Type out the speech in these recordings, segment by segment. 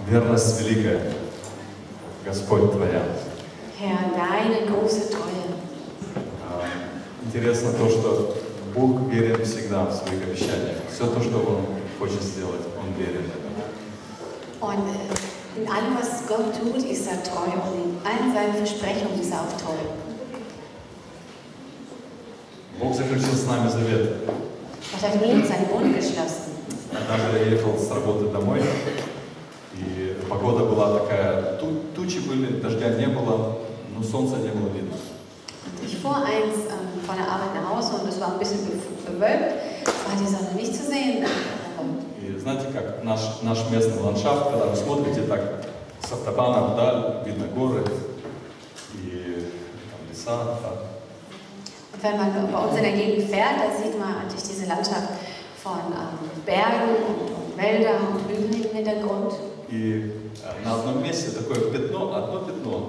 Верность великая, Господь Твоя. Herr, deine große Treue. Интересно то, что Бог верен всегда в своих обещаниях. Все то, что Он хочет сделать, Он верен в это. Und in allem, was Gott tut, ist er treu. Und in allen seinen Versprechungen ist er auch treu. Бог заключил с нами завет. Gott hat mit uns einen Bund geschlossen. Однажды я ехал с работы домой, и погода была такая, тучи были, дождя не было, но солнца не было видно. Ich fuhr einst von der Arbeit nach Hause und es war ein bisschen bewölkt. Es war die Sonne nicht zu sehen. И знаете, как наш местный ландшафт, когда вы смотрите так с автобана вдаль, видно горы и там леса. Да. Und wenn man bei uns in der Gegend fährt, da sieht man natürlich diese Landschaft von Bergen und Wäldern und Hügeln im Hintergrund. И на одном месте такое пятно, одно пятно,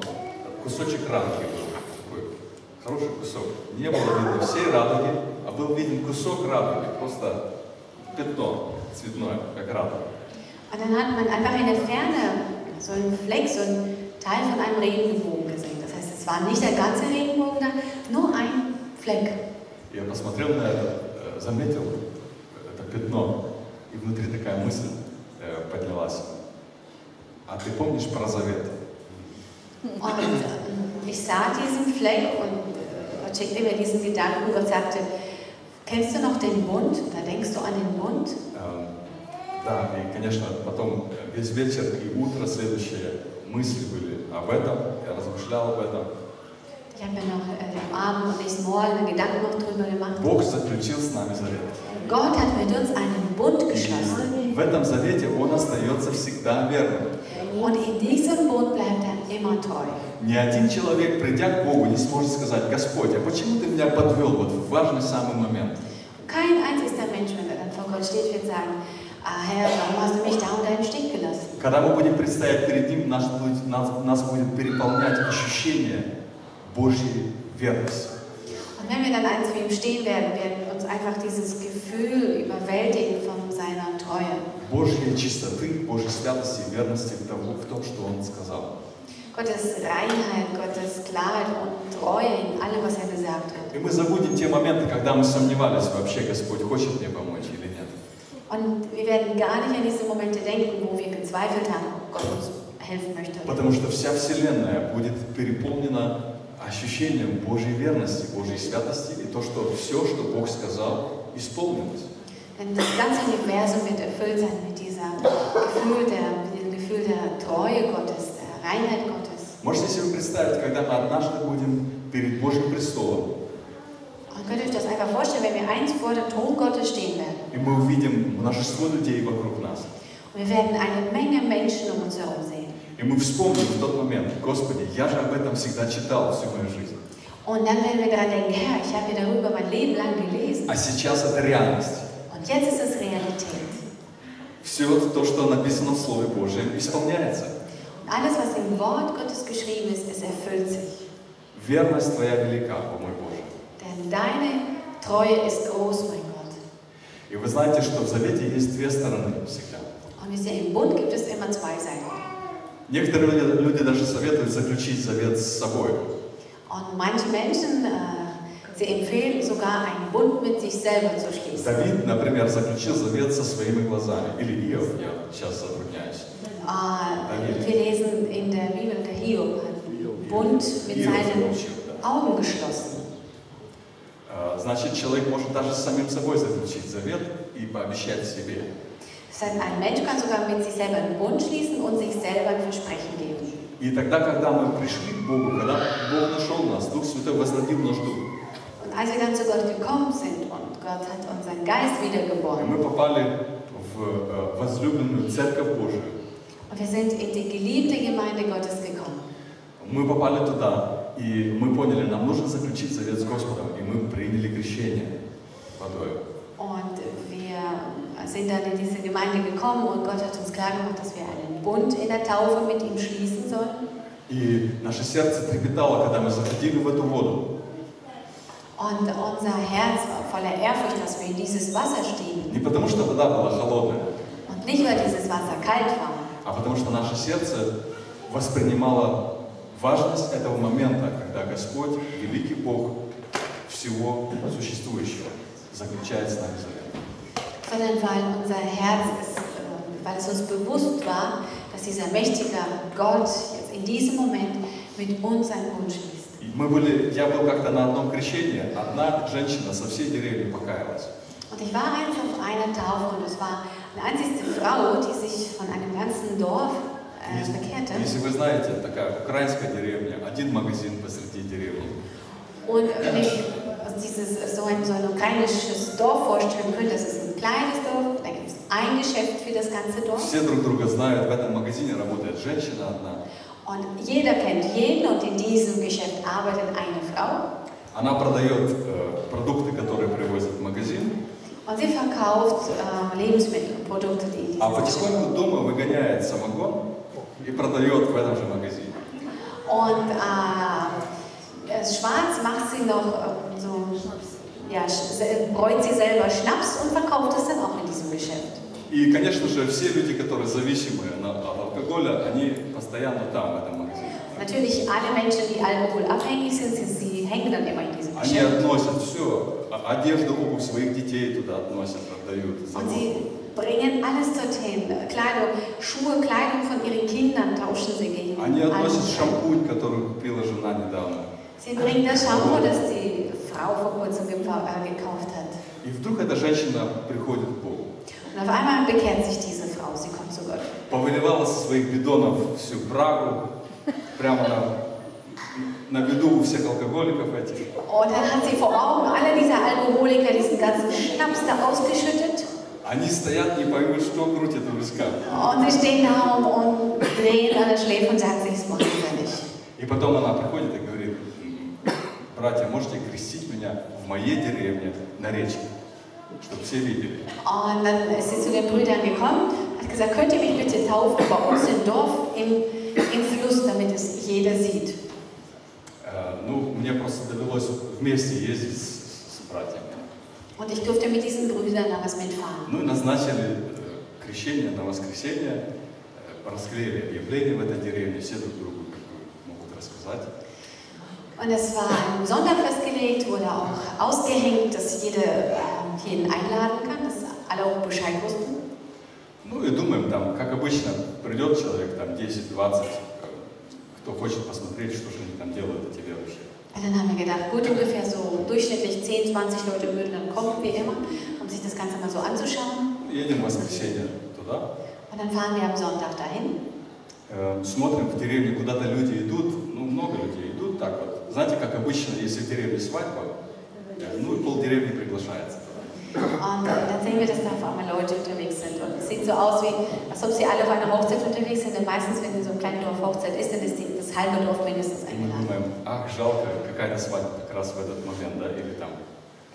кусочек радуги был, такой хороший кусок. Не было видно всей радуги, а был виден кусок радуги, просто пятно цветное, как радуга. Und dann hat man einfach in der Ferne so einen Fleck, so einen Teil von einem Regenbogen gesehen. Das heißt, es war nicht der ganze Regenbogen da, nur ein Fleck. Я посмотрел на это, заметил это пятно, и внутри такая мысль поднялась. А ты помнишь про завет? Und ich sah diesen Fleck und Gott schickte mir diesen Gedanken. Gott sagte, kennst du noch den Bund? Da denkst du an den Bund? Да, и, конечно, потом весь вечер и утро следующие мысли были об этом, я размышлял об этом. Ich habe mir noch am Abend und nächsten Morgen Gedanken noch drüber gemacht. Бог заключил с нами завет. Gott hat mit uns einen Bund geschlossen. В этом завете Он остается всегда верным. Und in diesem Bund bleibt er immer treu. Ни один человек, придя к Богу, не сможет сказать: Господь, а почему Ты меня подвел вот в важный самый момент? Kein einziger Mensch, wenn er dann vor Gott steht, wird sagen, Herr, warum hast du mich da und da im Stich gelassen? Когда мы будем предстоять перед Ним, нас будет переполнять ощущение Божьей верности. Und wenn wir dann eins für ihn stehen werden, werden uns einfach dieses Gefühl überwältigen von seiner Treue. Божьей чистоты, Божьей святости и верности в том, что Он сказал. Gottes Reinheit, Gottes Klarheit und Treue in allem, was er gesagt hat. И мы забудем те моменты, когда мы сомневались вообще, Господь хочет мне помочь или нет. Und wir werden gar nicht an diese Momente denken, wo wir gezweifelt haben, ob Gott uns helfen möchte. Потому что вся Вселенная будет переполнена ощущением Божьей верности, Божьей святости и то, что все, что Бог сказал, исполнилось. Denn das ganze Universum wird erfüllt sein mit diesem Gefühl der Treue Gottes, der Reinheit Gottes. Можете себе представить, когда мы однажды будем перед Божьим престолом, Und könnt ihr euch das einfach vorstellen, wenn wir einst vor dem Thron Gottes stehen werden. и мы увидим множество людей вокруг нас. Und wir werden eine Menge Menschen um uns herum sehen. И мы вспомним в тот момент: Господи, я же об этом всегда читал всю мою жизнь. Und dann werden wir daran denken, Herr, ich habe ja darüber mein Leben lang gelesen. А сейчас это реальность. Und jetzt ist es Realität. Все то, что написано в Слове Божьем, исполняется. Und alles, was im Wort Gottes geschrieben ist, es erfüllt sich. Верность Твоя велика, о мой Боже. Denn deine Treue ist groß, mein Gott. И вы знаете, что в завете есть две стороны всегда. Und wisst ihr, im Bund gibt es immer zwei Seiten. Некоторые люди даже советуют заключить завет с собой. Und manche Menschen, sie empfehlen sogar einen Bund mit sich selber zu schließen. Давид, например, заключил завет со своими глазами. Или Иов, я сейчас затрудняюсь. Wir lesen in der Bibel, der Hiob hat einen Bund mit seinen Augen geschlossen. Значит, человек может даже с самим собой заключить завет и пообещать себе. Das heißt, ein Mensch kann sogar mit sich selber einen Bund schließen und sich selber ein Versprechen geben. И тогда, когда мы пришли к Богу, когда Бог нашел нас, Дух Святой возродил наш дух. Und als wir dann zu Gott gekommen sind und Gott hat unseren Geist wiedergeboren. Мы попали в возлюбленную Церковь Божию. Und wir sind in die geliebte Gemeinde Gottes gekommen. Мы попали туда, и мы поняли, нам нужно заключить завет с Господом, и мы приняли крещение водой. Und wir sind dann in diese Gemeinde gekommen und Gott hat uns klar gemacht, dass wir einen Bund in der Taufe mit ihm schließen sollen. И наше сердце трепетало, когда мы заходили в эту воду. Und unser Herz war voller Ehrfurcht, dass wir in dieses Wasser stiegen. Не потому, что вода была холодная, Und nicht, weil dieses Wasser kalt war, а потому что наше сердце воспринимало важность этого момента, когда Господь, великий Бог всего существующего, заключает с нами завет. Sondern weil unser Herz ist, weil es uns bewusst war, dass dieser mächtige Gott jetzt in diesem Moment mit uns einen Bund schließt. Я был как-то на одном крещении, одна женщина со всей деревни покаялась. Und ich war einst auf einer Taufe und es war eine einzige Frau, die sich von einem ganzen Dorf bekehrte. Если вы знаете, такая украинская деревня, один магазин посреди деревни. Und wenn ich so ein ukrainisches Dorf vorstellen könnte, das ist ein kleines Dorf, da gibt es ein Geschäft für das ganze Dorf. Все друг друга знают, в этом магазине работает женщина одна. Und jeder kennt jeden und in diesem Geschäft arbeitet eine Frau. Она продает продукты, которые привозят в магазин. Und sie verkauft Lebensmittel und Produkte, die in diesem А потихоньку дома выгоняет самогон и продает в этом же магазине. Und schwarz macht sie noch bräut sie selber Schnaps und verkauft es dann auch in diesem Geschäft. И, конечно же, все люди, которые зависимые от алкоголя, они постоянно там, в этом магазине. Natürlich alle Menschen, die alkoholabhängig sind, sie hängen dann immer in diesem Они Geschäft. относят все, одежду, обувь своих детей туда относят, отдают. Und sie bringen alles dorthin. Kleidung, Schuhe, Kleidung von ihren Kindern tauschen sie gegen Они относят alles. шампунь, который купила жена недавно. Sie bringen das Shampoo, das die Frau vor kurzem gekauft hat. И вдруг эта женщина приходит к Богу. Und auf einmal bekehrt sich diese Frau, sie kommt zu Gott. Повыливала со своих бидонов всю брагу, прямо на виду у всех алкоголиков этих. Und dann hat sie vor Augen alle diese Alkoholiker diesen ganzen Schnaps da ausgeschüttet. Они стоят, не поймут, что крутят у виска. Und sie stehen da und drehen an der Schläfe und sagen sich, das machen wir nicht. И потом она приходит и говорит: братья, можете крестить меня в моей деревне на речке, чтобы все видели. Und dann ist sie zu den Brüdern gekommen, hat gesagt, könnt ihr mich bitte taufen bei uns im Dorf, im Fluss, damit es jeder sieht. Ну, мне просто довелось вместе ездить с братьями. Und ich durfte mit diesen Brüdern damals mitfahren. Ну и назначили крещение на воскресенье, расклеили объявление в этой деревне, все друг другу могут рассказать. Und es war am Sonntag festgelegt, wurde auch ausgehängt, dass jeder jeden einladen kann, dass alle auch Bescheid wussten. Ну и думаем, там, как обычно, придет человек, там, 10-20, кто хочет посмотреть, что же они там делают, эти верующие. Und dann haben wir gedacht, gut, ungefähr so durchschnittlich 10, 20 Leute würden dann kommen, wie immer, um sich das Ganze mal so anzuschauen. Едем в воскресенье туда. Und dann fahren wir am Sonntag dahin. Смотрим в деревне, куда-то люди идут, ну, много людей идут, так вот. Знаете, как обычно, если в деревне свадьба, ну и полдеревни приглашается. Und dann sehen wir, dass da auf einmal Leute unterwegs sind. Und es sieht so aus, wie als ob sie alle auf einer Hochzeit unterwegs sind. Und meistens, wenn in so einem kleinen Dorf Hochzeit ist, dann ist das halbe Dorf mindestens Мы eingeladen. думаем, ах, жалко, какая-то свадьба как раз в этот момент, да, или там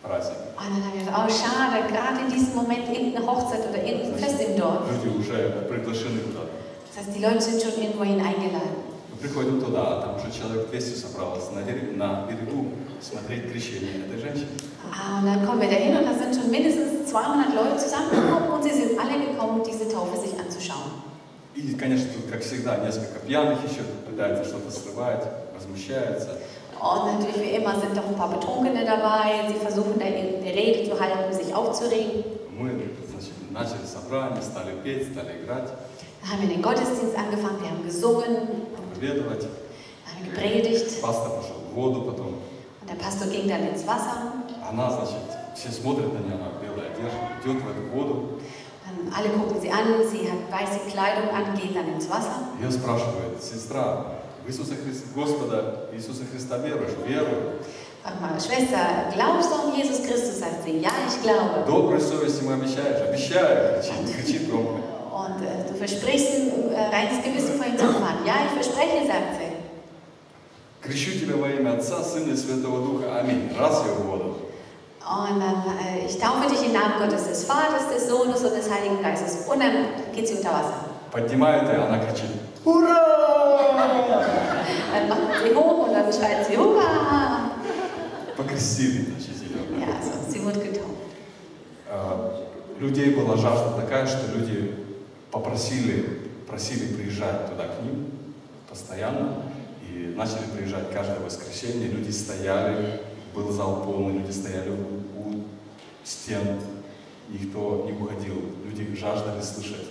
праздник. Und dann haben wir gedacht, oh schade, gerade in diesem Moment irgendeine Hochzeit oder irgendein Fest im Dorf. Люди уже приглашены куда-то. Das heißt, die Leute sind schon irgendwohin eingeladen. Мы приходим туда, а там уже человек 200 собралось на берегу смотреть крещение этой женщины. Und dann kommen wir dahin und da sind schon mindestens 200 Leute zusammengekommen und sie sind alle gekommen, diese Taufe sich anzuschauen. И, конечно, тут, как всегда, несколько пьяных еще пытаются что-то срывать, возмущаются. Und natürlich wie immer sind doch ein paar Betrunkene dabei, sie versuchen da irgendeine Rede zu halten, sich aufzuregen. Мы, значит, начали собрание, стали петь, стали играть, Dann haben wir den Gottesdienst angefangen, wir haben gesungen, проповедовать. haben gepredigt Пастор пошел в воду потом. und der Pastor ging dann ins Wasser. Она, значит, все смотрят на нее, она в белой одежде, идет в эту воду. Dann alle gucken sie an, sie hat weiße Kleidung an, geht dann ins Wasser. Ее спрашивает: сестра, в Иисуса Христа, Господа Иисуса Христа веруешь? Верую. Frag mal, Schwester, glaubst du an Jesus Christus? Sagt sie, ja, ich glaube. Доброй совести мы обещаешь? Обещаю, кричит громко. Und du versprichst ein reines Gewissen vor ihm zu haben. Ja, ich verspreche, sagt sie. Крещу тебя во имя Отца, Сына и Святого Духа. Аминь. Раз ее в воду. Und dann, ich taufe dich im Namen Gottes, des Vaters, des Sohnes und des Heiligen Geistes. Und dann geht sie unter Wasser. Поднимает ее, она кричит: ура! Dann macht man sie hoch und dann schreit sie, Hurra! Покрестили, значит, ее. Ja, also sie wurde getauft. Людей была жажда такая, что люди попросили просили приезжать туда к ним постоянно. И начали приезжать каждое воскресенье. Люди стояли, был зал полный, люди стояли у стен. Никто не уходил. Люди жаждали слышать.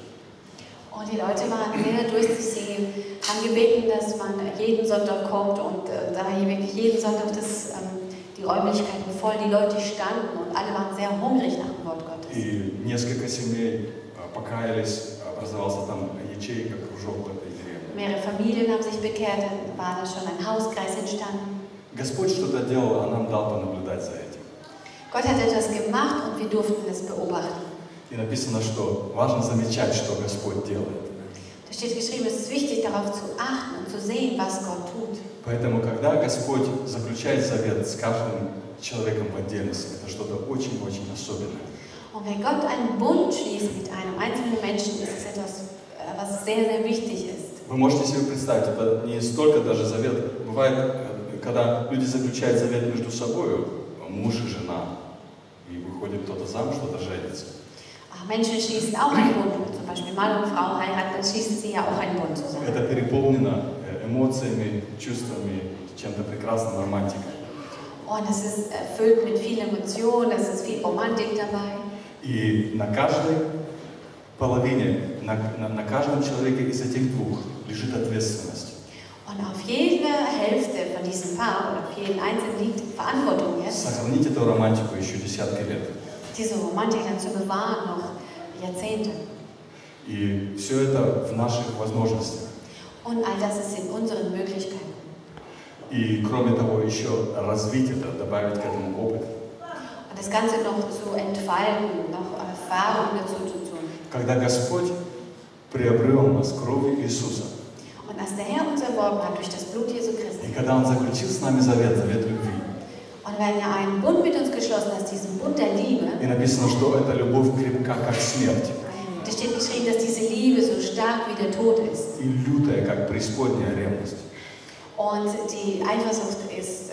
Und die Leute waren sehr durchzuziehen, haben gebeten, dass man jeden Sonntag kommt und da hier wirklich jeden Sonntag die Räumlichkeiten voll, die Leute standen und alle waren sehr hungrig nach dem Wort Gottes. И несколько семей покаялись, образовался там ячейка, кружок в этой деревне. Mehrere Familien haben sich bekehrt, dann war da schon ein Hauskreis entstanden. Господь что-то делал, а нам дал понаблюдать за этим. Gott hat etwas gemacht und wir durften es beobachten. И написано, что важно замечать, что Господь делает. Da steht geschrieben, es ist wichtig, darauf zu achten und zu sehen, was Gott tut. Поэтому, когда Господь заключает завет с каждым человеком в отдельности, это что-то очень-очень особенное. Und wenn Gott einen Bund schließt mit einem einzelnen Menschen, ist es etwas, was sehr, sehr wichtig ist. Вы можете себе представить, это не столько даже завет. Бывает, когда люди заключают завет между собой, муж и жена, и выходит кто-то замуж, кто-то женится. Menschen schließen auch einen Bund, zum Beispiel Mann und Frau heiraten, dann schließen sie ja auch einen Bund zusammen. Это переполнено эмоциями, чувствами, чем-то прекрасным, романтикой. Und es ist erfüllt mit viel Emotion, es ist viel Romantik dabei. И на каждой половине, на каждом человеке из этих двух лежит ответственность. Und auf jeder Hälfte von diesem Paar oder auf jeden Einzelnen liegt Verantwortung jetzt. Сохранить эту романтику еще десятки лет. Diese Romantik dann zu bewahren noch Jahrzehnte. И все это в наших возможностях. Und all das ist in unseren Möglichkeiten. И кроме того, еще развить это, добавить к этому опыт. Und das Ganze noch zu entfalten, noch Erfahrung dazu zu tun. Когда Господь приобрел нас кровью Иисуса. Und als der Herr uns erworben hat durch das Blut Jesu Christi. И когда Он заключил с нами завет, завет любви. Und wenn er einen Bund mit uns geschlossen hat, diesen Bund der Liebe, И написано, что эта любовь крепка, как смерть. da steht geschrieben, dass diese Liebe so stark wie der Tod ist. И лютая, как преисподняя ревность. Und die Eifersucht ist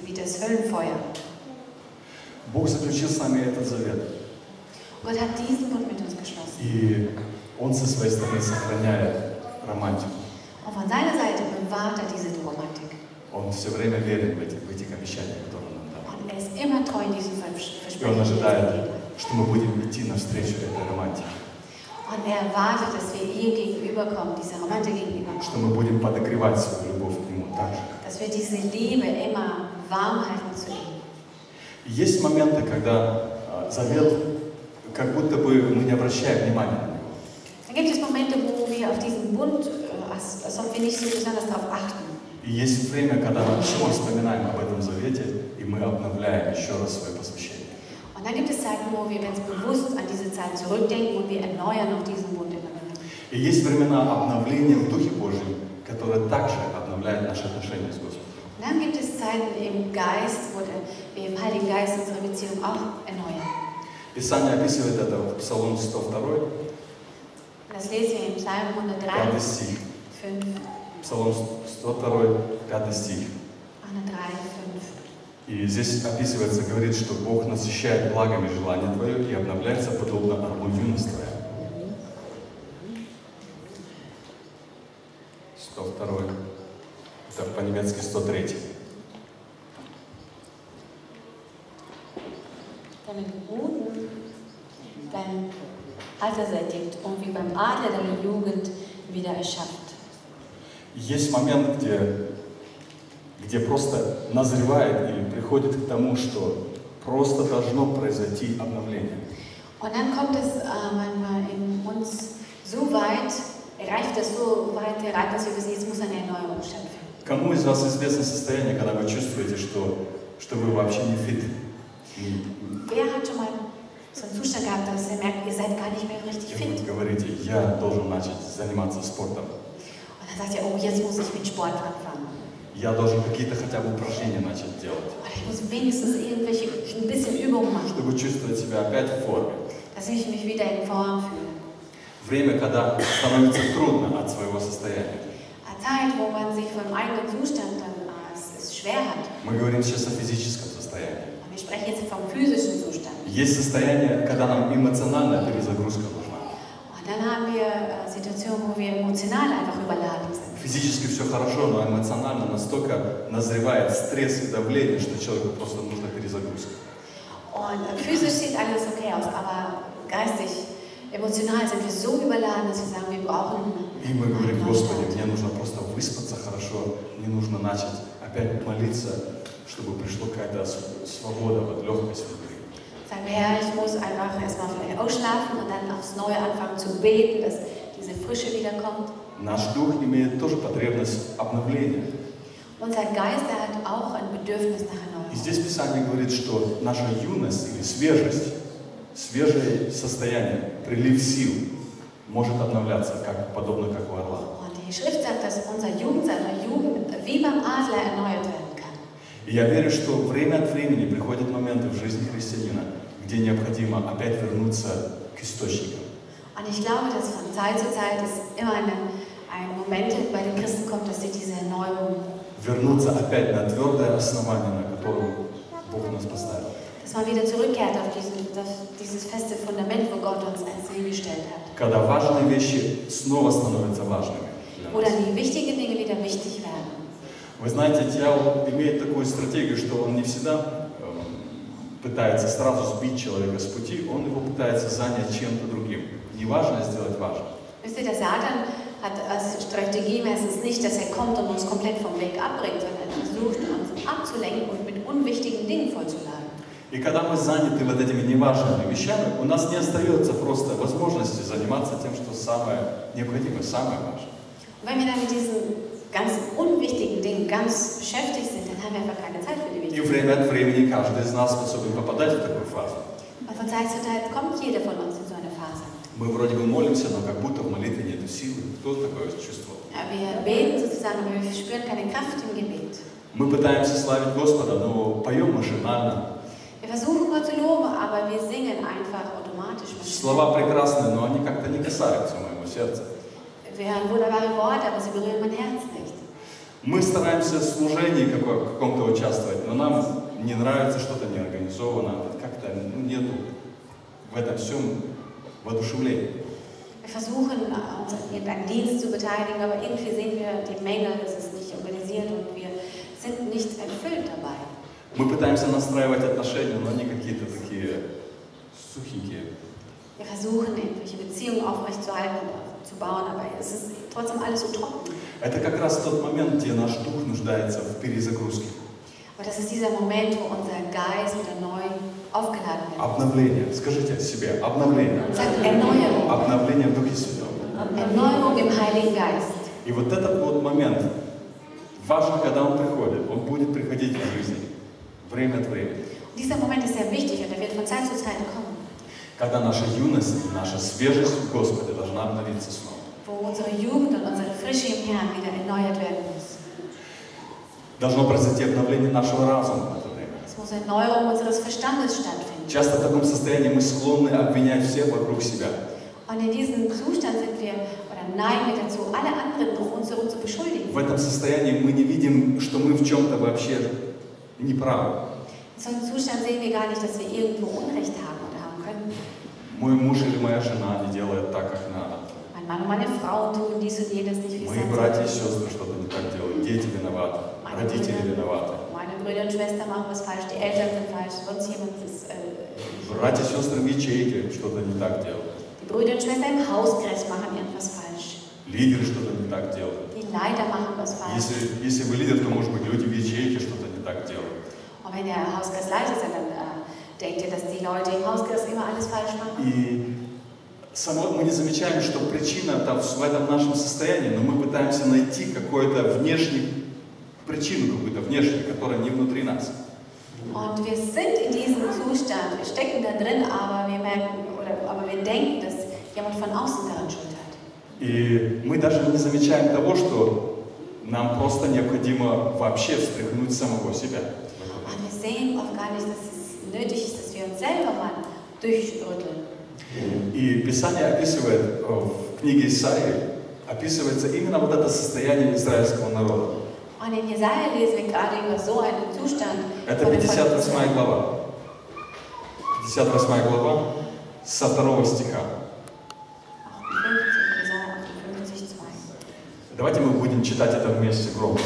wie das Höllenfeuer. Бог заключил с нами этот завет. Gott hat diesen Bund mit uns geschlossen. И Он со своей стороны сохраняет романтику. Und von seiner Seite bewahrt er diese Romantik. Он все время верен в этих обещаниях, которые Он нам дал. Und er ist immer treu in diesen И Он Versprechen. die er ожидает, gegeben hat. что мы будем идти навстречу этой романтике. Und er erwartet, dass wir ihm gegenüberkommen, dieser Romantik Что gegenüberkommen. мы будем подогревать свою любовь к Нему так же. Dass wir diese Liebe immer warm halten zu ihm. И есть моменты, когда завет, как будто бы мы не обращаем внимания на него. Dann gibt es Momente, wo wir auf diesen Bund, als ob wir nicht so besonders darauf achten. И есть время, когда мы снова вспоминаем об этом завете, и мы обновляем еще раз свое посвящение. Und dann gibt es Zeiten, wo wir ganz bewusst an diese Zeit zurückdenken und wir erneuern noch diesen Bund immer wieder. И есть времена обновления в Духе Божьем, которые также обновляют наши отношения с Господом. Und dann gibt es Zeiten im Geist, wo wir im Heiligen Geist unsere Beziehung auch erneuern. Писание описывает это в Псалом 102, Und das lesen wir im Psalm 103, 5 стих. 5. Псалом 102, 5 стих. 103, 5. И здесь описывается, говорит, что Бог насыщает благами желание твое и обновляется подобно орлу юность твоя. 102, это по-немецки 103. Deine Geboten, dein Alter sättigt und wie beim Adler deine Jugend wieder erschafft. Есть момент, где просто назревает или приходит к тому, что просто должно произойти обновление. Und dann kommt es manchmal in uns so weit, reift es so weit heran, dass wir wissen, jetzt muss eine Erneuerung stattfinden. Кому из вас известно состояние, когда вы чувствуете, что вы вообще не fit? Wer hat schon mal so einen Zustand gehabt, dass ihr merkt, ihr seid gar nicht mehr richtig И fit? вы говорите, я должен начать заниматься спортом. Und dann sagt ihr, oh, jetzt muss ich mit Sport anfangen. Я должен какие-то хотя бы упражнения начать делать, Oder ich muss wenigstens irgendwelche, ein bisschen Übungen machen, чтобы чувствовать себя опять в форме. dass ich mich wieder in Form fühle. Время, когда становится трудно от своего состояния. Eine Zeit, wo man sich vom eigenen Zustand dann es schwer hat. Мы говорим сейчас о физическом состоянии. Und wir sprechen jetzt vom physischen Zustand. Есть состояние, когда нам эмоциональная перезагрузка нужна. Und dann haben wir Situationen, wo wir emotional einfach überladen sind. Физически все хорошо, но эмоционально настолько назревает стресс и давление, что человеку просто нужна перезагрузка. Und physisch sieht alles okay aus, aber geistig, emotional sind wir so überladen, dass wir sagen, wir brauchen И мы говорим: einen Господи, Neustart. мне нужно просто выспаться хорошо, мне нужно начать опять молиться, чтобы пришло какая-то свобода, вот легкость внутри. Sagen wir, Herr, ich muss einfach erstmal vielleicht ausschlafen und dann aufs Neue anfangen zu beten, dass diese Frische wiederkommt. Наш дух имеет тоже потребность обновления. Unser Geist, der hat auch ein Bedürfnis nach И Erneuerung. здесь Писание говорит, что наша юность или свежесть, свежее состояние, прилив сил может обновляться, подобно как у орла. Und die Schrift sagt, dass unsere Jugend wie beim Adler erneuert werden kann. И я верю, что время от времени приходят моменты в жизни христианина, где необходимо опять вернуться к источникам. Und ich glaube, dass von Zeit zu Zeit es immer ein Moment bei den Christen kommt, dass sie diese Erneuerung, Вернуться опять на твердое основание, на котором Бог нас поставил. dass man wieder zurückkehrt auf dieses feste Fundament, wo Gott uns als hingestellt hat. Когда важные вещи снова становятся важными. Wo dann die wichtigen Dinge wieder wichtig werden. Вы знаете, дьявол имеет такую стратегию, что он не всегда пытается сразу сбить человека с пути, он его пытается занять чем-то другим. Неважно сделать важно. Wisst ihr, der Satan hat als Strategie meistens nicht, dass er kommt und uns komplett vom Weg abbringt, sondern er versucht, uns abzulenken und mit unwichtigen Dingen vollzuladen. И когда мы заняты вот этими неважными вещами, у нас не остается просто возможности заниматься тем, что самое необходимое, самое важное. Und wenn wir dann mit diesen ganzen unwichtigen Dingen ganz beschäftigt sind, dann haben wir einfach keine Zeit für die И wichtigen. время от времени каждый из нас способен попадать в такую фазу. Und von Zeit zu Zeit kommt jeder von uns in so eine Phase. Мы вроде бы молимся, но как будто в молитве нет силы. Кто такое чувствует? Ja, wir beten sozusagen, aber wir spüren keine Kraft im Gebet. Мы пытаемся славить Господа, но поем машинально. Wir versuchen Gott zu loben, aber wir singen einfach automatisch. Слова прекрасные, но они как-то не касаются моего сердца. Wir hören wunderbare Worte, aber sie berühren mein Herz nicht. Мы стараемся в служении каком-то участвовать, но нам не нравится что-то неорганизовано, как-то нету в этом всем воодушевления. Wir versuchen, uns an irgendeinem Dienst zu beteiligen, aber irgendwie sehen wir die Menge, es ist nicht organisiert und wir sind nicht erfüllt dabei. Мы пытаемся настраивать отношения, но они какие-то такие сухенькие. Wir versuchen, irgendwelche Beziehungen aufrechtzuerhalten und zu bauen, aber es ist trotzdem alles so trocken. Это как раз тот момент, где наш дух нуждается в перезагрузке. Aber das ist dieser Moment, wo unser Geist wieder neu aufgeladen wird. Обновление. Скажите себе, обновление. Sagt Erneuerung. Обновление в Духе Святом. Erneuerung im Heiligen Geist. И вот этот вот момент, важно, когда он приходит, он будет приходить в жизни, время от времени. Und dieser Moment ist sehr wichtig und er wird von Zeit zu Zeit kommen. Когда наша юность, наша свежесть в Господе должна обновиться снова. Wo unsere Jugend und unsere Frische im Herrn wieder erneuert werden muss. Должно произойти обновление нашего разума в это время. Es muss Erneuerung unseres Verstandes stattfinden. Часто в таком состоянии мы склонны обвинять всех вокруг себя. Und in diesem Zustand sind wir, oder neigen wir dazu, alle anderen um uns herum zu beschuldigen. В этом состоянии мы не видим, что мы в чем-то вообще неправы. In so einem Zustand sehen wir gar nicht, dass wir irgendwo Unrecht haben oder haben können. Мой муж или моя жена не делает так, как надо. Mein Mann und meine Frau tun dies und jenes nicht, wie es Мои sein братья и soll. сестры что-то не так делают. Дети виноваты, родители виноваты. Meine Brüder und Schwestern machen was falsch, die Eltern sind falsch, sonst jemand ist Братья и сестры в ячейке что-то не так делают. Die Brüder und Schwestern im Hauskreis machen irgendwas falsch. Лидеры что-то не так делают. Die Leiter machen was falsch. Если вы лидер, то, может быть, люди в ячейке что-то не так делают. Und wenn der Hauskreisleiter ist, dann denkt ihr, dass die Leute im Hauskreis immer alles falsch machen? И мы не замечаем, что причина там, в этом нашем состоянии, но мы пытаемся найти какую-то причину какую-то внешнюю, которая не внутри нас. Und wir sind in diesem Zustand, wir stecken da drin, aber wir merken, aber wir denken, dass jemand von außen daran Schuld hat. И мы даже не замечаем того, что нам просто необходимо вообще встряхнуть самого себя. Und wir sehen oft gar nicht, dass es nötig ist, dass wir uns selber mal durchrütteln. И Писание описывает, в книге Исаии, описывается именно вот это состояние израильского народа. Und in Jesaja lesen wir gerade über so einen Zustand. Это 58 глава. 58 глава со 2 стиха. Давайте мы будем читать это вместе громко.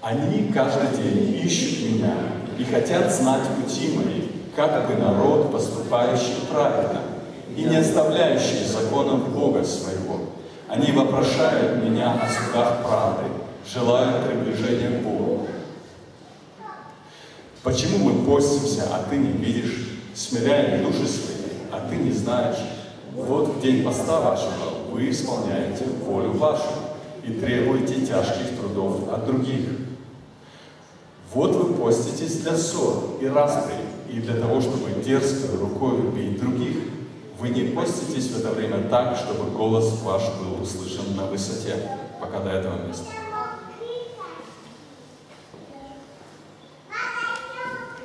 Они каждый день ищут меня и хотят знать пути мои, как бы народ, поступающий правильно и не оставляющий законом Бога своего. Они вопрошают меня о судах правды, желая приближения к Богу. Почему мы постимся, а ты не видишь, смиряем души свои, а ты не знаешь? Вот в день поста вашего вы исполняете волю вашу и требуете тяжких трудов от других. Вот вы поститесь для ссор и распри, и для того, чтобы дерзкой рукой бить других. Вы не поститесь в это время так, чтобы голос ваш был услышан на высоте, пока до этого места.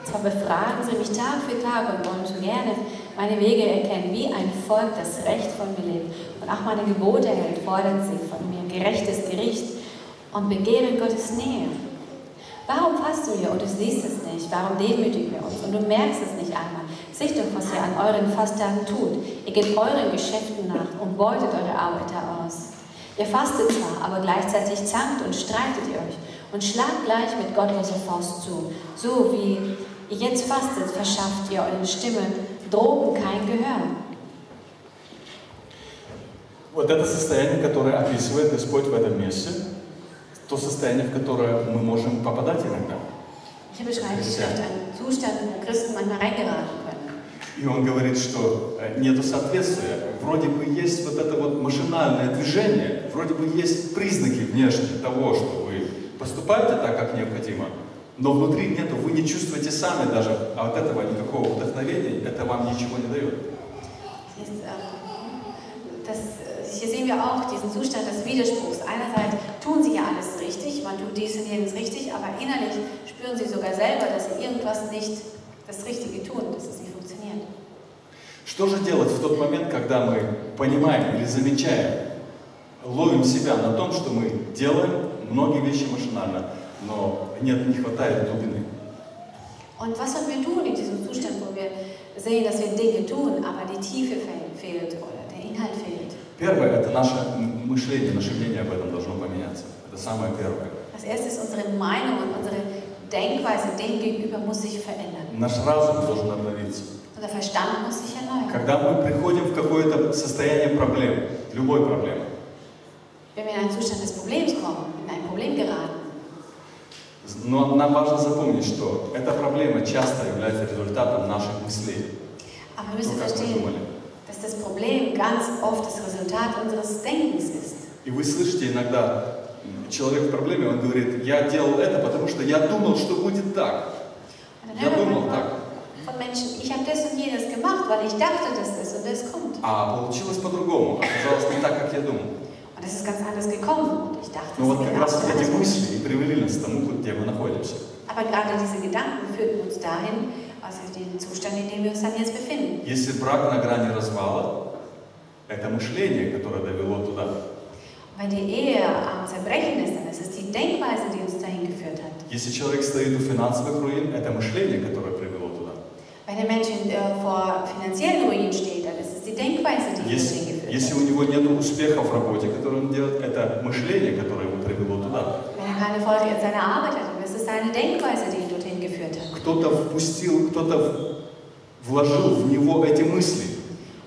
Zwar befragen sie mich Tag für Tag und wollen so gerne meine Wege erkennen, wie ein Volk, das Recht von mir lebt und auch meine Gebote hält, fordern sie von mir gerechtes Gericht und begehren Gottes Nähe. Warum fasst du hier und du siehst es nicht? Warum demütigen wir uns und du merkst es nicht einmal? Seht doch, was ihr an euren Fasttagen tut. Ihr geht euren Geschäften nach und beutet eure Arbeiter aus. Ihr fastet zwar, aber gleichzeitig zankt und streitet ihr euch und schlagt gleich mit gottloser Faust zu. So wie ihr jetzt fastet, verschafft ihr euren Stimmen Drogen kein Gehör. Вот это состояние, которое описывает Господь в этом месте, то состояние, в которое мы можем попадать иногда. Hier beschreibt die Schrift einen Zustand, wo Christen manchmal reingeraten können. И он говорит, что нету соответствия. Вроде бы есть вот это вот машинальное движение, вроде бы есть признаки внешние того, что вы поступаете так, как необходимо, но внутри нету, вы не чувствуете сами даже от этого никакого вдохновения, это вам ничего не дает. Hier sehen wir auch diesen Zustand des Widerspruchs. Einerseits tun sie ja alles richtig, man tut dies und jenes richtig, aber innerlich spüren sie sogar selber, dass sie irgendwas nicht das Richtige tun, dass es nicht funktioniert. Что же делать в тот момент, когда мы понимаем или замечаем, ловим себя на том, что мы делаем многие вещи машинально, но не хватает глубины? Und was sollen wir tun in diesem Zustand, wo wir sehen, dass wir Dinge tun, aber die Tiefe fehlt oder der Inhalt fehlt? Первое – это наше мышление, наше мнение об этом должно поменяться. Это самое первое. Das erste ist unsere Meinung und unsere Denkweise dem gegenüber muss sich verändern. Наш разум должен обновиться. Unser Verstand muss sich erneuern. Когда мы приходим в какое-то состояние проблем, любой проблемы, wenn wir in einen Zustand des Problems kommen, in ein Problem geraten, но нам важно запомнить, что эта проблема часто является результатом наших мыслей. Aber wir müssen verstehen, dass das Problem ganz oft das Resultat unseres Denkens ist. И вы слышите иногда, человек в проблеме, он говорит, я делал это, потому что я думал, что будет так. Я думал так. Von Menschen, ich habe das und jenes gemacht, weil ich dachte, dass das und das kommt. А получилось по-другому, оказалось не так, как я думал. Und es ist ganz anders gekommen und ich dachte, Но вот как раз эти мысли и привели нас к тому, где мы находимся. Aber gerade diese Gedanken führten uns dahin, also den Zustand, in dem wir uns dann jetzt befinden. Если брак на грани развала, это мышление, которое довело туда. Wenn die Ehe am Zerbrechen ist, dann ist es die Denkweise, die uns dahin geführt hat. Если человек стоит у финансовых руин, это мышление, которое привело туда. Wenn der Mensch vor finanziellen Ruinen steht, dann ist es die Denkweise, die uns dahin geführt hat. Если у него нет успеха в работе, который он делает, это мышление, которое его привело туда. Wenn er keine Erfolg in seiner Arbeit hat, dann ist es seine Denkweise, die ihn dorthin geführt hat. Кто-то впустил, кто-то вложил в него эти мысли.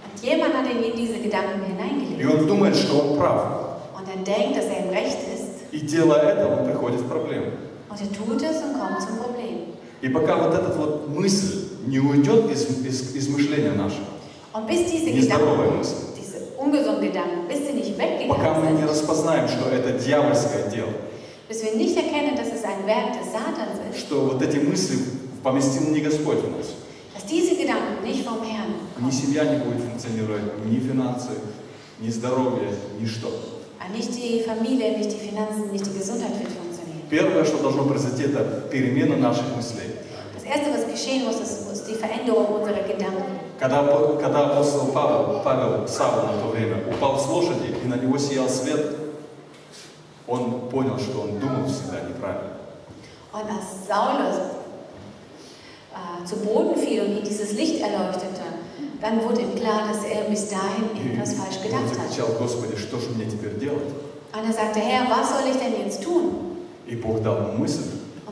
Und jemand hat in ihn diese Gedanken hineingelegt. И он думает, что он прав. Und er denkt, dass er im Recht ist. И делая это, он приходит в проблему. Und er tut es und kommt zum Problem. И пока вот эта вот мысль не уйдет из мышления нашего, und bis diese нездоровая мысль, diese ungesunden Gedanken, bis sie nicht пока мы weggegangen не sind, распознаем, что это дьявольское дело, bis wir nicht erkennen, dass es ein Werk des Satans ist, что вот эти мысли поместил не Господь в нас. dass diese Gedanken nicht vom Herrn Ни kommen. семья не будет функционировать, ни финансы, ни здоровье, ничто. Nicht die Familie, nicht die Finanzen, nicht die Gesundheit wird funktionieren. Первое, что должно произойти, это перемена наших мыслей. Das Erste, was geschehen muss, ist die Veränderung unserer Gedanken. Когда апостол Павел, Савл на то время, упал с лошади, и на него сиял свет, он понял, что он думал всегда неправильно. Und als Saulus zu Boden fiel und ihn dieses Licht erleuchtete, dann wurde ihm klar, dass er bis dahin etwas falsch Он gedacht hat. закричал: Господи, что же мне теперь делать? Und er sagte, Herr, was soll ich denn jetzt tun? И Бог дал ему мысль,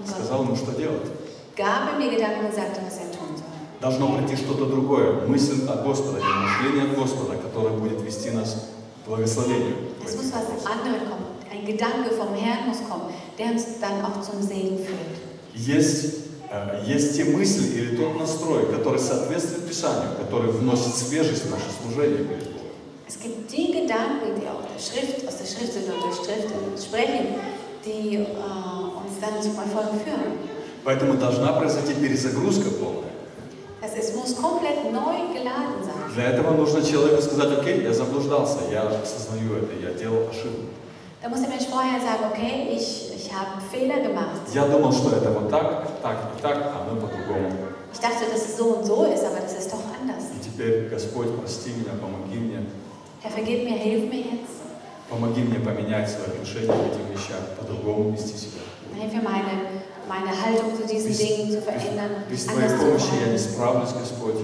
сказал ему, что делать. Gab mir Gedanken und sagte, was er tun soll. Должно прийти что-то другое, мысль от Господа, мышление от Господа, которое будет вести нас к благословению. Es muss was anderes kommen. Ein Gedanke vom Herrn muss kommen, der uns dann auch zum Segen führt. Есть те мысли или тот настрой, который соответствует Писанию, который вносит свежесть в наше служение перед Богом. Es gibt die Gedanken, die auch aus der Schrift sind und durch Schrift sprechen, die uns dann zum Erfolg führen. Поэтому должна произойти перезагрузка полная. Es muss komplett neu geladen sein. Для этого нужно человеку сказать, окей, я заблуждался, я осознаю это, я делал ошибку. Da muss der Mensch vorher sagen, okay, ich habe Fehler gemacht. Я думал, что это вот так, и так, а оно по-другому. Ich dachte, dass es so und so ist, aber das ist doch anders. И теперь, Господь, прости меня, помоги мне. Herr, vergib mir, hilf mir jetzt. Помоги мне поменять свое отношение к этим вещам, по-другому вести себя. Hilf mir, meine Haltung zu diesen Dingen zu verändern. Без Твоей помощи я не справлюсь, Господь.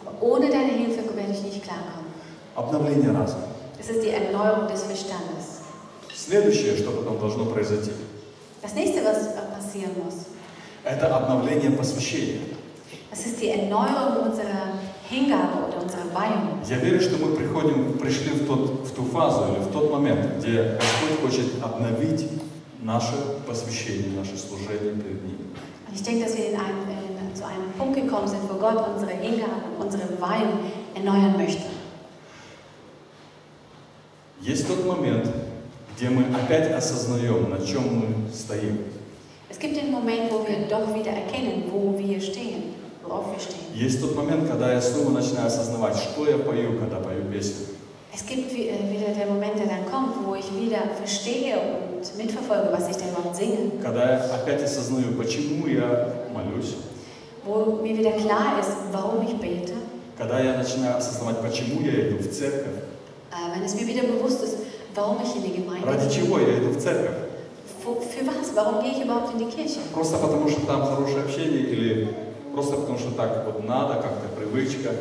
Aber ohne deine Hilfe werde ich nicht klarkommen. Обновление разума. Das ist die Erneuerung des Verstandes. Следующее, что потом должно произойти, Das nächste, was passieren muss, это обновление посвящения. das ist die Erneuerung unserer Hingabe oder unserer Weihung. Я верю, что мы пришли в ту фазу или в тот момент, где Господь хочет обновить наше посвящение, наше служение перед Ним. Und ich denke, dass wir zu einem Punkt gekommen sind, wo Gott unsere Hingabe und unsere Weihung erneuern möchte. Есть тот момент, где мы опять осознаем, на чем мы стоим. Es gibt den Moment, wo wir doch wieder erkennen, wo wir stehen, worauf wir stehen. Есть тот момент, когда я снова начинаю осознавать, что я пою, когда пою песню. Es gibt wieder der Moment, der dann kommt, wo ich wieder verstehe und mitverfolge, was ich da überhaupt singe. Когда я опять осознаю, почему я молюсь. Wo mir wieder klar ist, warum ich bete. Когда я начинаю осознавать, почему я иду в церковь. Wenn es mir wieder bewusst ist, warum ich in die Gemeinde Ради чего я иду в церковь? Für was? Warum gehe ich überhaupt in die Kirche? Просто потому, что там хорошее общение или просто потому, что так вот надо, как-то привычка?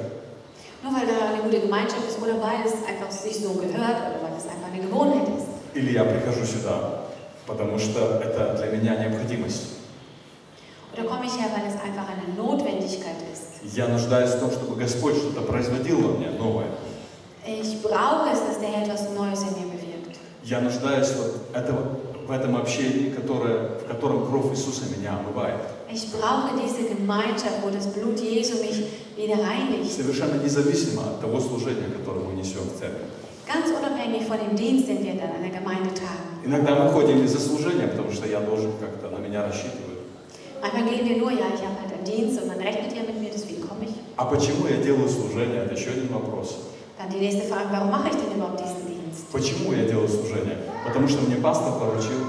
Nur weil da eine gute Gemeinschaft ist oder weil es einfach sich so gehört oder weil es einfach eine Gewohnheit ist. Или я прихожу сюда, потому что это для меня необходимость. Oder komme ich her, weil es einfach eine Notwendigkeit ist? Я нуждаюсь в том, чтобы Господь что-то производил во мне новое. Ich brauche es, dass der Herr etwas Neues in mir bewirkt. Я нуждаюсь в этом общении, в котором кровь Иисуса меня омывает. Ich brauche diese Gemeinschaft, wo das Blut Jesu mich wieder reinigt. Совершенно независимо от того служения, которое мы несем в церковь. Ganz unabhängig von dem Dienst, den wir dann an der Gemeinde tragen. Иногда мы ходим из-за служения, потому что я должен как-то, на меня рассчитывать. Manchmal gehen wir nur, ja, ich habe halt einen Dienst und man rechnet ja mit mir, deswegen komme ich. А почему я делаю служение? Это еще один вопрос. Dann die nächste Frage, warum mache ich denn überhaupt diesen Dienst? Почему я делаю служение? Потому что мне пастор поручил.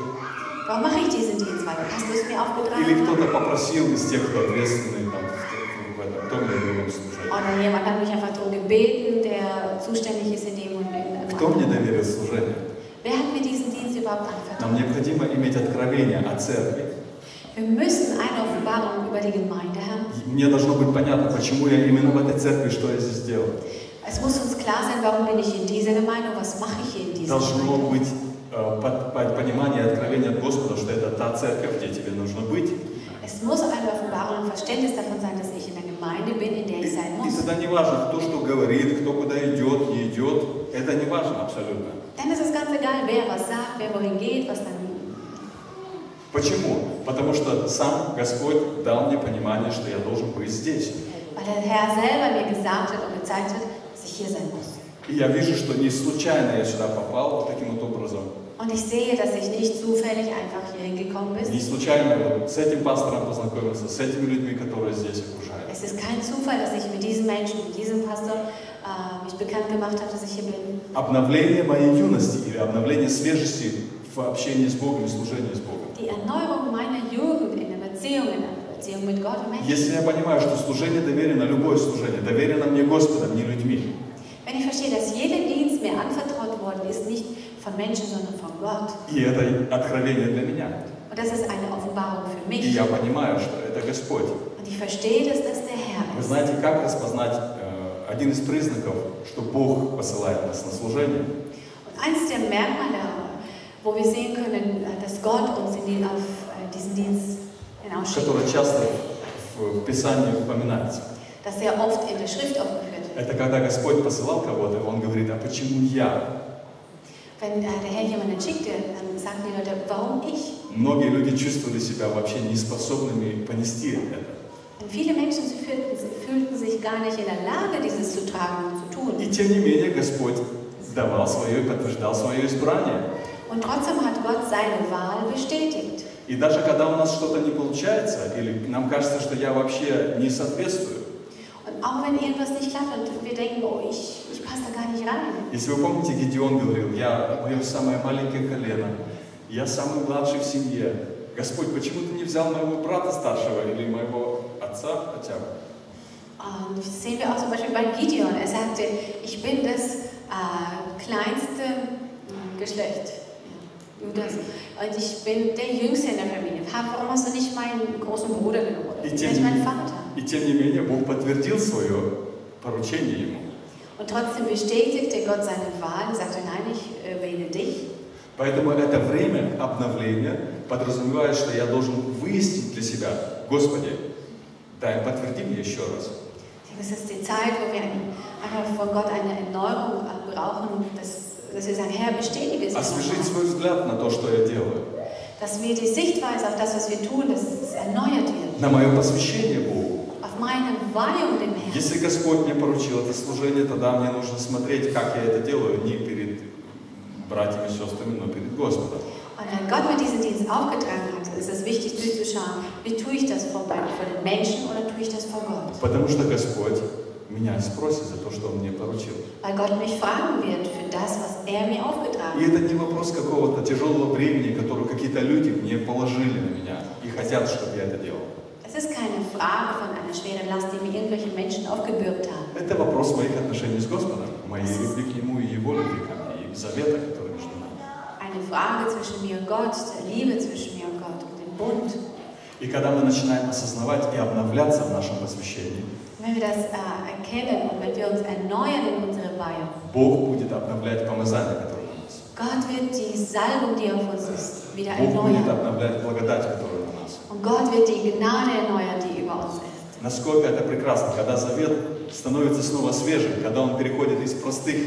Warum mache ich diesen Dienst? Weil der Pastor es mir aufgetragen Или hat. кто-то попросил из тех, кто ответственный там, в том или другом служении. Oder jemand hat mich einfach darum gebeten, der zuständig ist in dem und dem. Кто мне доверил служение? Wer hat mir diesen Dienst überhaupt Нам anvertraut? необходимо иметь откровение о церкви. Wir müssen eine Offenbarung über die Gemeinde haben. Мне должно быть понятно, почему я именно в этой церкви, что я здесь делаю. Es muss uns klar sein, warum bin ich in dieser Gemeinde und was mache ich hier in dieser Должно Gemeinde. быть понимание и откровение от Господа, что это та церковь, где тебе нужно быть. Es muss eine Offenbarung und Verständnis davon sein, dass ich in der Gemeinde bin, in der ich sein И muss. тогда не важно, кто что говорит, кто куда идет, не идет. Это не важно абсолютно. Dann ist es ganz egal, wer was sagt, wer wohin geht, was dann. Почему? Потому что сам Господь дал мне понимание, что я должен быть здесь. Weil der Herr selber mir gesagt hat und gezeigt hat, dass ich hier sein muss. И я вижу, что не случайно я сюда попал таким вот образом. Und ich sehe, dass ich nicht zufällig einfach hier hingekommen bin. Не случайно вот с этим пастором познакомился, с этими людьми, которые здесь окружают. Es ist kein Zufall, dass ich mit diesen Menschen, mit diesem Pastor mich bekannt gemacht habe, dass ich hier bin. Обновление моей юности или обновление свежести в общении с Богом и служении с Богом. Die Erneuerung meiner Jugend in der Beziehung mit Gott und Menschen. Если я понимаю, что служение доверено, любое служение, доверено мне Господом, не людьми. Wenn ich verstehe, dass jeder Dienst mir anvertraut worden ist, nicht von Menschen, sondern von Gott. И это откровение для меня. Und das ist eine Offenbarung für И mich. я понимаю, что это Господь. Und ich verstehe, dass das der Herr Вы ist. знаете, как распознать один из признаков, что Бог посылает нас на служение? Und eins der Merkmale, wo wir sehen können, dass Gott uns auf diesen Dienst hinausschickt. Которое часто в Писании упоминается. Das sehr oft in der Schrift aufgeführt wird. Это когда Господь посылал кого-то, Он говорит, а почему я? Wenn der Herr jemanden schickte, dann sagen die Leute, warum ich? Многие люди чувствовали себя вообще неспособными понести это. Und viele Menschen fühlten sich gar nicht in der Lage, dieses zu tragen und zu tun. И тем не менее Господь давал свое и подтверждал свое избрание. Und trotzdem hat Gott seine Wahl bestätigt. И даже когда у нас что-то не получается, или нам кажется, что я вообще не соответствую. Und auch wenn irgendwas nicht klappt und wir denken, oh, ich passe da gar nicht rein. Если вы помните, Гедеон говорил, мое самое маленькое колено, я самый младший в семье. Господь, почему ты не взял моего брата старшего или моего отца хотя бы? Und das sehen wir auch zum Beispiel bei Gideon. Er sagte, ich bin das kleinste Geschlecht. Judas. Und ich bin der Jüngste in der Familie. Warum hast du nicht meinen großen Bruder genommen? Oder nicht meinen Vater? И тем не менее, Бог подтвердил свое поручение ему. Und trotzdem bestätigte Gott seine Wahl und sagte, nein, ich wähle dich. Поэтому это время обновления подразумевает, что я должен выяснить для себя, Господи, дай, подтверди мне еще раз. Das ist die Zeit, wo wir einfach von Gott eine Erneuerung brauchen, dass wir sagen, Herr, bestätige es. Освежить свой взгляд на то, что я делаю. Dass wir die Sichtweise auf das, was wir tun, dass es erneuert wird. На мое посвящение Богу. Auf meine Weihung dem Herrn. Если Господь мне поручил это служение, тогда мне нужно смотреть, как я это делаю, не перед братьями и сестрами, но перед Господом. Und wenn Gott mir diesen Dienst aufgetragen hat, ist es wichtig durchzuschauen, wie tue ich das vor den Menschen oder tue ich das vor Gott? Потому что Господь меня спросит за то, что Он мне поручил. Weil Gott mich fragen wird für das, was er mir aufgetragen И это не вопрос какого-то тяжелого бремени, которое какие-то люди мне положили на меня и хотят, чтобы я это делал. Es ist keine Frage von einer schweren Last, die mir irgendwelche Menschen aufgebürgt haben. Это вопрос моих отношений с Господом, моей любви к Нему и Его любви ко мне, и завета, который между нами. Eine Frage zwischen mir und Gott, der Liebe zwischen mir und Gott und dem Bund. И когда мы начинаем осознавать и обновляться в нашем посвящении, wenn wir das erkennen und wenn wir uns erneuern in unserer Weihung, Бог будет обновлять помазание, которое на нас. Gott wird die Salbung, die auf uns ist, wieder Бог будет erneuern. обновлять благодать, которая на нас. Und Gott wird die Gnade erneuern, die über uns ist. Насколько это прекрасно, когда завет становится снова свежим, когда он переходит из простых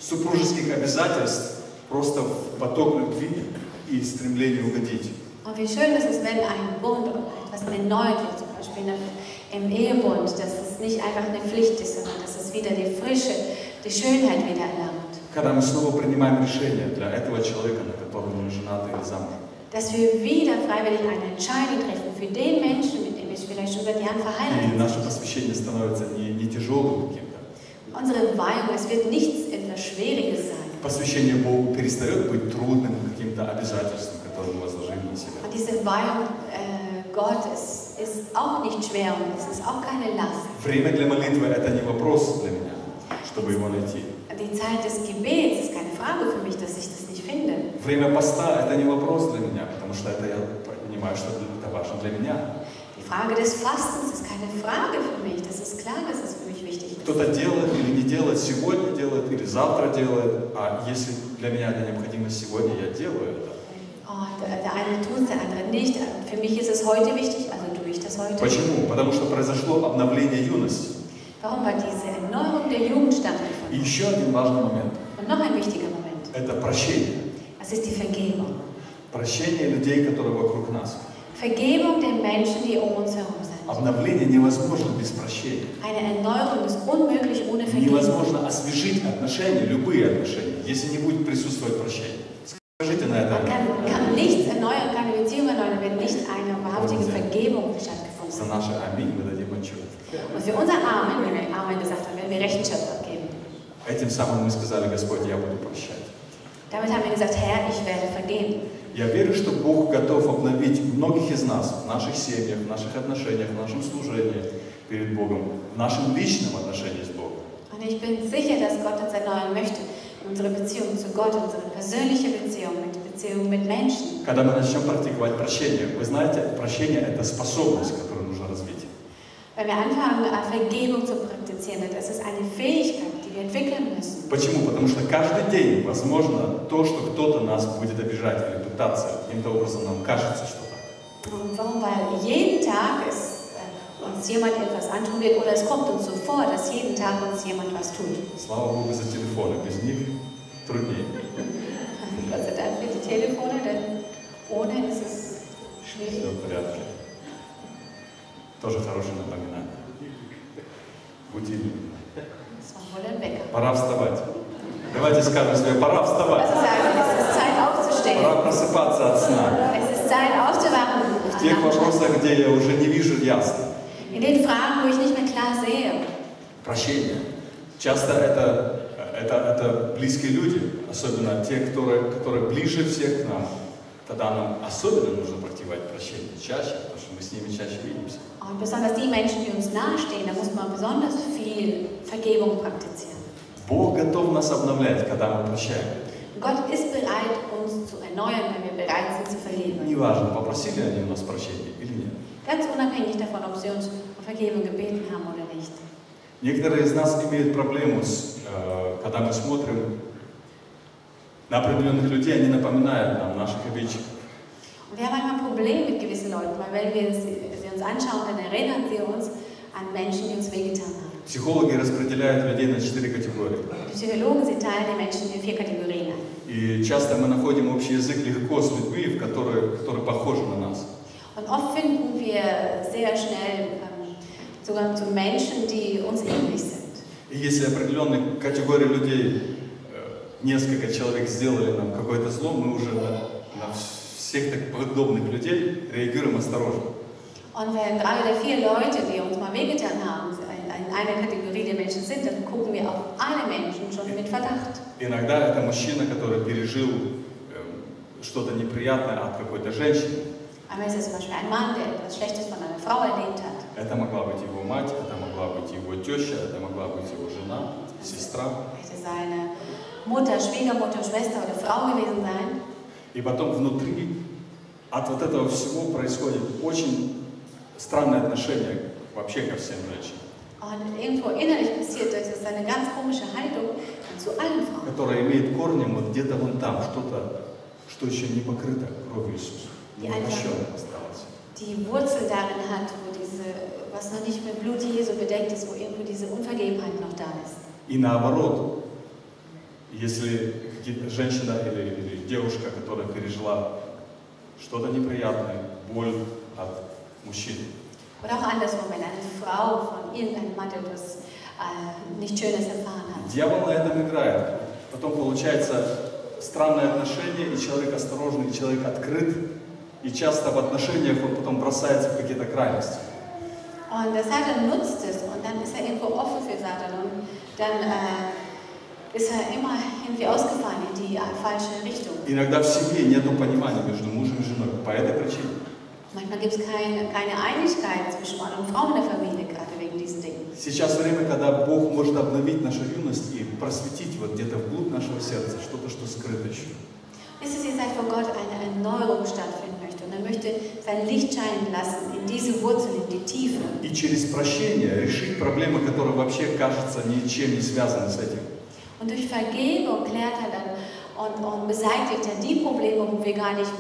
супружеских обязательств просто в поток любви и стремление угодить. Und wie schön ist es, wenn ein Bund oder etwas erneuert wird, zum Beispiel im Ehebund, dass es nicht einfach eine Pflicht ist, sondern dass es wieder die Frische, die Schönheit wieder erlangt. Когда мы снова принимаем решение для этого человека, на котором мы женаты или замужем. Dass wir wieder freiwillig eine Entscheidung treffen für den Menschen, mit dem wir vielleicht schon seit Jahren verheiratet И наше sind. посвящение становится не тяжелым каким-то. Unsere Weihung, es wird nichts etwas Schwieriges sein. Посвящение Богу перестает быть трудным каким-то обязательством, которое мы возложили на себя. Und diese Weihung Gottes ist auch nicht schwer und es ist auch keine Last. Время для молитвы – это не вопрос для меня, чтобы его найти. Die Zeit des Gebets ist keine Frage für mich, dass ich das nicht finde. Время поста – это не вопрос для меня, потому что это я понимаю, что это важно для меня. Die Frage des Fastens ist keine Frage für mich. Das ist klar, dass es für mich wichtig ist. Кто-то делает или не делает, сегодня делает или завтра делает, а если для меня это необходимо сегодня, я делаю это. Und der eine tut es, der andere nicht. Für mich ist es heute wichtig, also tue ich das heute. Почему? Потому что произошло обновление юности. Warum? Weil diese Erneuerung der Jugend И stattgefunden еще один важный момент hat. Und noch ein wichtiger Moment. – это прощение. Das ist die Vergebung. Прощение людей, которые вокруг нас. Vergebung der Menschen, die um uns herum sind. Обновление невозможно без прощения. Eine Erneuerung ist unmöglich ohne Vergebung. Невозможно освежить отношения, любые отношения, если не будет присутствовать прощение. Скажите на это. Man kann nichts erneuern, keine Beziehung erneuern, wenn nicht eine wahrhaftige Vergebung stattgefunden За hat. наше аминь мы дадим отчет. Und für unser Amen, wenn wir Amen gesagt haben, werden wir Rechenschaft abgeben. Этим самым мы сказали, Господь, я буду прощать. Damit haben wir gesagt, Herr, ich werde vergeben. Я верю, что Бог готов обновить многих из нас в наших семьях, в наших отношениях, в нашем служении перед Богом, в нашем личном отношении с Богом. Und ich bin sicher, dass Gott uns erneuern möchte. Unsere Beziehung zu Gott, unsere persönliche Beziehung mit Menschen. Когда мы начнем практиковать прощение, вы знаете, прощение – это способность, которую нужно развить. Wenn wir anfangen, Vergebung zu praktizieren, das ist eine Fähigkeit, die wir entwickeln müssen. Почему? Потому что каждый день возможно то, что кто-то нас будет обижать или пытаться. Каким-то образом нам кажется, что так. Und warum? Weil jeden Tag uns jemand etwas antun wird, oder es kommt uns so vor, dass jeden Tag uns jemand was tut. Слава Богу за телефоны, без них труднее. Gott sei Dank für die Telefone, denn ohne ist es schwierig. Все в порядке. Тоже хорошее напоминание. Будильник. Das war wohl ein Wecker. Пора вставать. Давайте скажем себе, пора вставать. Also sagen, es ist Zeit aufzustehen. Пора просыпаться от сна. Es ist Zeit aufzuwachen. В тех вопросах, где я уже не вижу ясно. In den Fragen, wo ich nicht mehr klar sehe. Прощение. Часто это близкие люди, особенно те, которые ближе всех к нам. Тогда нам особенно нужно практиковать прощение чаще, потому что мы с ними чаще видимся. Und besonders die Menschen, die uns nahestehen, da muss man besonders viel Vergebung praktizieren. Бог готов нас обновлять, когда мы прощаем. Gott ist bereit, uns zu erneuern, wenn wir bereit sind zu vergeben. Неважно, попросили они у нас прощения или нет. Ganz unabhängig davon, ob sie uns um Vergebung gebeten haben oder nicht. Некоторые из нас имеют проблему, когда мы смотрим на определенных людей, они напоминают нам наших обидчиков. Und wir haben manchmal ein Problem mit gewissen Leuten, weil wenn wir sie uns anschauen, dann erinnern sie uns an Menschen, die uns wehgetan haben. Психологи распределяют людей на 4 категории. Die Psychologen, sie teilen die Menschen in 4 Kategorien ein. И часто мы находим общий язык легко с людьми, которые похожи на нас. Und oft finden wir sehr schnell Zugang zu Menschen, die uns ähnlich sind. И если определенной категории людей, несколько человек сделали нам какое-то зло, мы уже на всех так подобных людей реагируем осторожно. Und wenn 3 oder 4 Leute, die uns mal wehgetan haben, in einer Kategorie der Menschen sind, dann gucken wir auf alle Menschen schon mit Verdacht. Иногда это мужчина, который пережил что-то неприятное от какой-то женщины. Einmal ist es zum Beispiel ein Mann, der etwas Schlechtes von einer Frau erlebt hat. Это могла быть его мать, это могла быть его теща, это могла быть его жена, сестра. Hätte seine Mutter, Schwiegermutter, Schwester oder Frau gewesen sein. И потом внутри от вот этого всего происходит очень странное отношение вообще ко всем женщинам. Und irgendwo innerlich passiert das, ist eine ganz komische Haltung zu allen Frauen. Которая имеет корнем вот где-то вон там, что-то, что еще не покрыто кровью Иисуса. Die Непрощенное осталось. Die Wurzel darin hat, wo was noch nicht mit Blut Jesu bedeckt ist, wo irgendwo diese Unvergebenheit noch da ist. И наоборот, если женщина или девушка, которая пережила что-то неприятное, боль от мужчины. Oder auch andersrum, wenn eine Frau von irgendeinem Mann etwas nicht Schönes erfahren hat. Дьявол на этом играет. Потом получается странное отношение, и человек осторожный, и человек открыт. И часто в отношениях он потом бросается в какие-то крайности. Und der Satan nutzt es und dann ist er irgendwo offen für Satan und dann ist er immer irgendwie ausgefahren in die falsche Richtung. Иногда в семье нет понимания между мужем и женой по этой причине. Manchmal gibt es keine Einigkeit zwischen Mann und Frau in der Familie, gerade wegen diesen Dingen. Сейчас время, когда Бог может обновить нашу юность и просветить вот где-то вглубь нашего сердца что-то, что скрыто еще. Ist es die Zeit, wo Gott eine Erneuerung stattfinden möchte und er möchte sein Licht scheinen lassen in diese Wurzeln, in die Tiefe. И через прощение решить проблемы, которые вообще, кажется, ничем не связаны с этим. Und durch Vergebung klärt er dann und beseitigt er die Probleme, wo wir gar nicht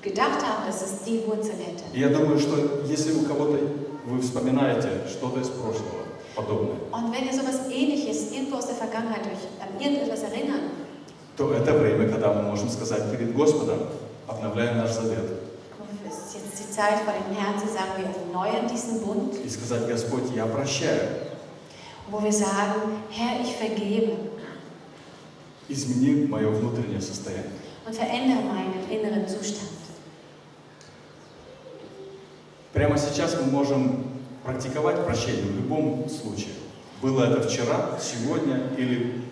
gedacht haben, dass es die Wurzel hätte. Я думаю, что если у кого-то вы вспоминаете что-то из прошлого подобное, Und wenn ihr sowas Ähnliches irgendwo aus der Vergangenheit euch an irgendetwas erinnern, то это время, когда мы можем сказать перед Господом, обновляя наш завет. es ist jetzt die Zeit, vor dem Herrn zu sagen, wir erneuern diesen Bund, И сказать, Господь, я прощаю. wo wir sagen, Herr, ich vergebe Измени мое внутреннее состояние. und verändere meinen inneren Zustand. Прямо сейчас мы можем практиковать прощение в любом случае. Было это вчера, сегодня или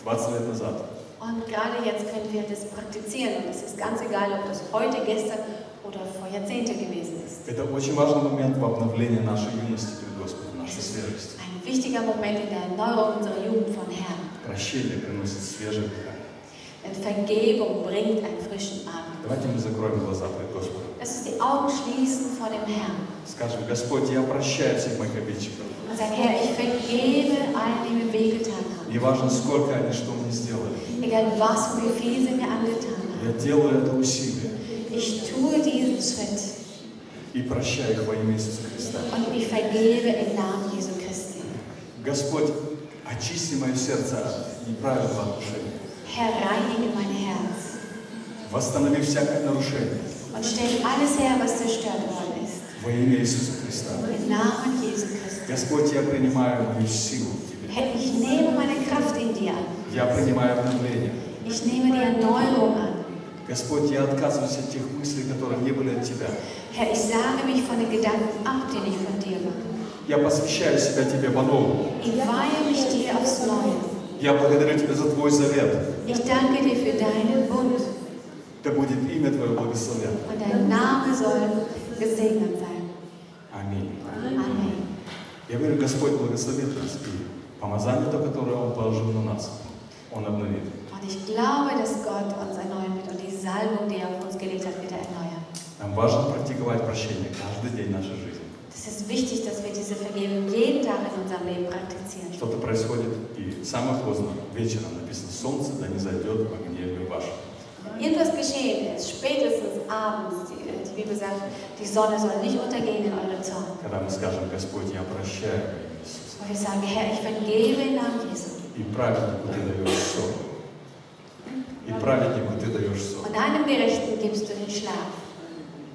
20 лет назад. Und gerade jetzt können wir das praktizieren und es ist ganz egal, ob das heute, gestern oder vor Jahrzehnten gewesen ist. Это очень важный момент в обновлении нашей юности перед Господом, нашей свежести. Ein wichtiger Moment in der Erneuerung unserer Jugend von Herrn. Прощение приносит свежее дыхание. Denn Vergebung bringt einen frischen Atem. Давайте мы закроем глаза пред Господом. Lass uns die Augen schließen vor dem Herrn. Скажем: Господь, я прощаю всех моих обидчиков. Und sagen, Herr, ich vergebe allen, die mir wehgetan haben. Не важно, сколько они что мне сделали. Egal was und wie viel sie mir angetan haben. Я делаю это усилие Ich tue diesen Schritt и прощаю их во имя Иисуса Христа. und ich vergebe im Namen Jesu Christi. Господь, очисти мое сердце от неправильного отношения. Herr, reinige mein Herz Восстанови всякое нарушение und stell alles her, was zerstört worden ist. во имя Иисуса Христа. Im Namen Jesu Christi. Господь, я принимаю мою силу в Тебе. Herr, ich nehme meine Kraft in dir an. Я принимаю обновление. Ich nehme die Erneuerung an. Господь, я отказываюсь от тех мыслей, которые не были от Тебя. Herr, ich sage mich von den Gedanken ab, die nicht von dir waren. Я посвящаю себя Тебе по-новому. Ich weihe mich dir aufs Neue. Я благодарю Тебя за Твой завет. Ich danke dir für deinen Bund Да будет имя Твое благословенно. und dein Name soll gesegnet sein. Аминь. Amen. Я верю, Господь благословит нас, и помазание, то, которое Он положил на нас, Он обновит. Und ich glaube, dass Gott uns erneuern wird und die Salbung, die er auf uns gelegt hat, wird er erneuern. Нам важно практиковать прощение каждый день нашей жизни. Es ist wichtig, dass wir diese Vergebung jeden Tag in unserem Leben praktizieren. Что-то происходит, и самое поздно, вечером написано: солнце да не зайдет в гневе вашем. Irgendwas geschehen ist, spätestens abends, die Bibel sagt, die Sonne soll nicht untergehen in eurem Zorn. Когда мы скажем: Господь, я прощаю во имя Иисуса. Und wir sagen, Herr, ich vergebe im Namen Jesu. И праведнику Ты даешь сон. И праведнику Ты даешь сон. Und einem Gerechten gibst du den Schlaf.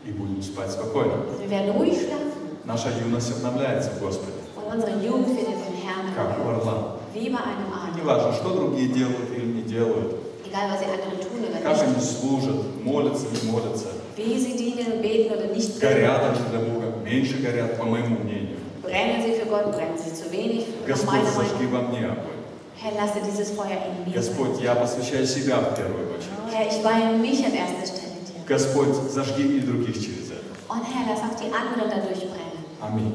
И будем спать спокойно. Und wir werden ruhig schlafen. Наша юность обновляется в Господе, Und unsere Jugend findet im Herrn как у орла. wie bei einem Adler. Неважно, что другие делают или не делают, Egal, was die anderen tun oder как они nicht. служат, молятся, не молятся, Wie sie dienen, beten oder nicht горят beten. они для Бога, меньше горят, по моему мнению. Brennen sie für Gott, brennen sie zu wenig, nach Господь, meiner зажги Meinung. во мне огонь. Herr, lasse dieses Feuer in mir sein. Господь, я посвящаю себя в первую очередь. Herr, ich weihe mich an erster Stelle dir. Господь, зажги и других через это. Und Herr, lass auch die anderen dadurch brennen. Аминь.